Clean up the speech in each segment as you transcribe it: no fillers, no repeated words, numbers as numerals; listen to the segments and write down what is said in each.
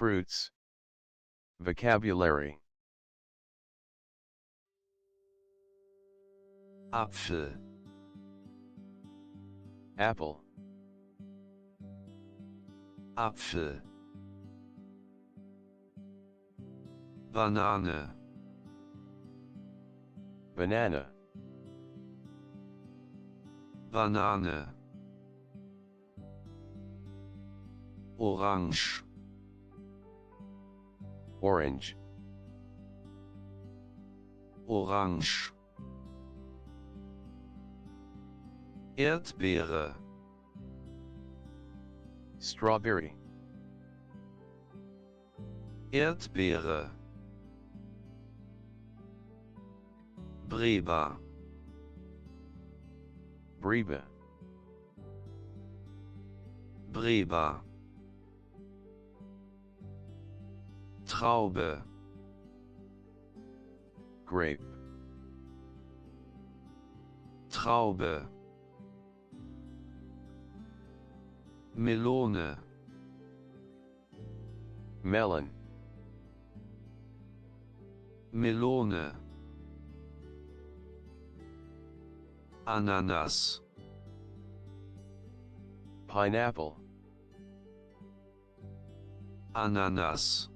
Fruits. Vocabulary. Apfel, Apple. Apfel. Banane, Banana. Banane. Orange, Orange. Orange. Erdbeere, Strawberry. Erdbeere. Breba, Breba. Breba. Traube, Grape. Traube. Melone, Melon. Melone. Ananas, Pineapple. Ananas.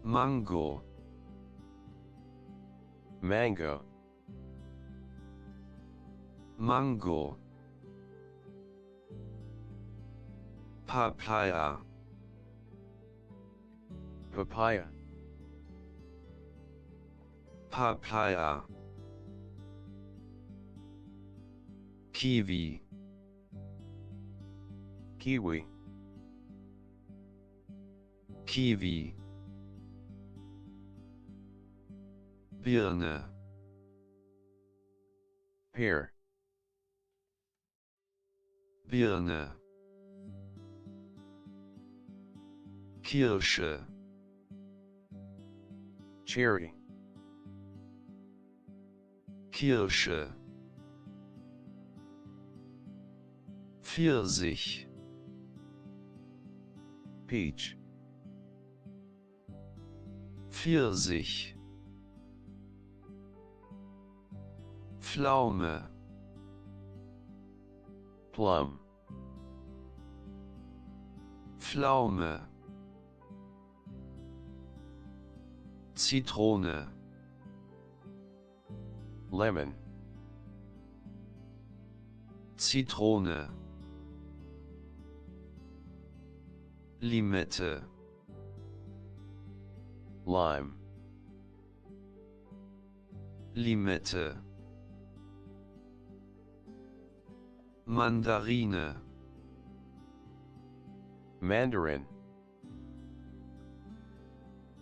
Mango, Mango. Mango. Papaya, Papaya. Papaya. Kiwi, Kiwi. Kiwi. Birne, Pear. Birne. Kirsche, Cherry. Kirsche. Pfirsich, Peach. Pfirsich. Pflaume, Plum. Pflaume. Zitrone, Lemon. Zitrone. Limette, Lime. Limette. Mandarine, Mandarin.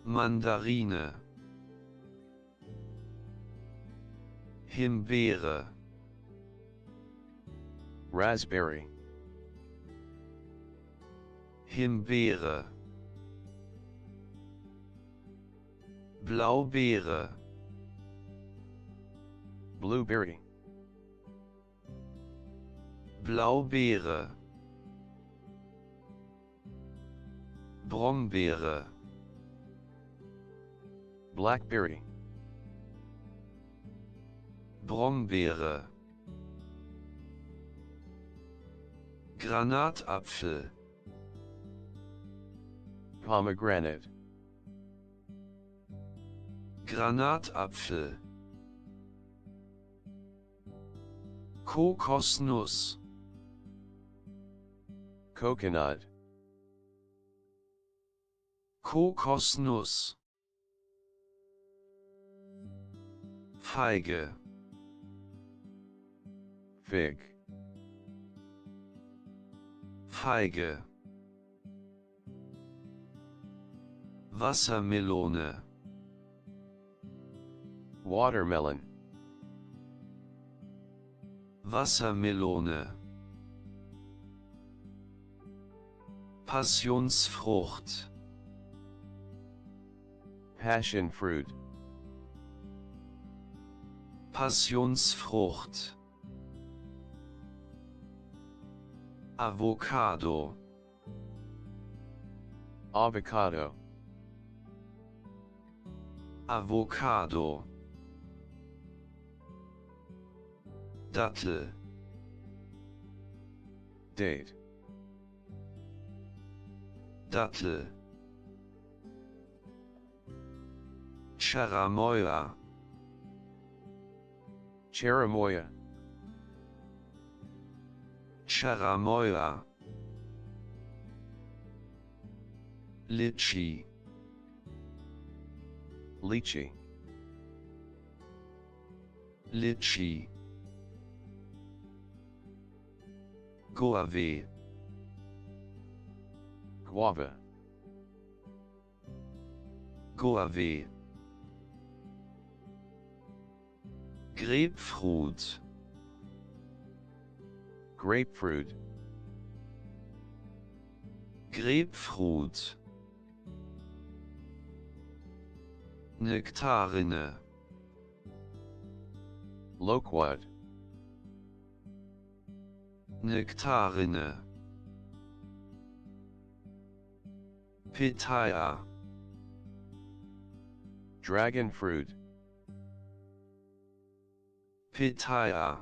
Mandarine. Himbeere, Raspberry. Himbeere. Blaubeere, Blueberry. Blaubeere. Brombeere, Blackberry. Brombeere. Granatapfel, Pomegranate. Granatapfel. Kokosnuss, Coconut. Kokosnuss. Feige, Fig. Feige. Wassermelone, Watermelon. Wassermelone. Passionsfrucht, Passion fruit. Passionsfrucht. Avocado, Avocado. Avocado. Dattel. Date. Dattel. Cherimoya. Cherimoya. Cherimoya. Litchi. Lychee. Litchi. Guave. Guava. Guave. Grapefruit. Grapefruit. Grapefruit. Nektarine. Loquat. Nektarine. Pitaya. Dragon fruit. Pitaya.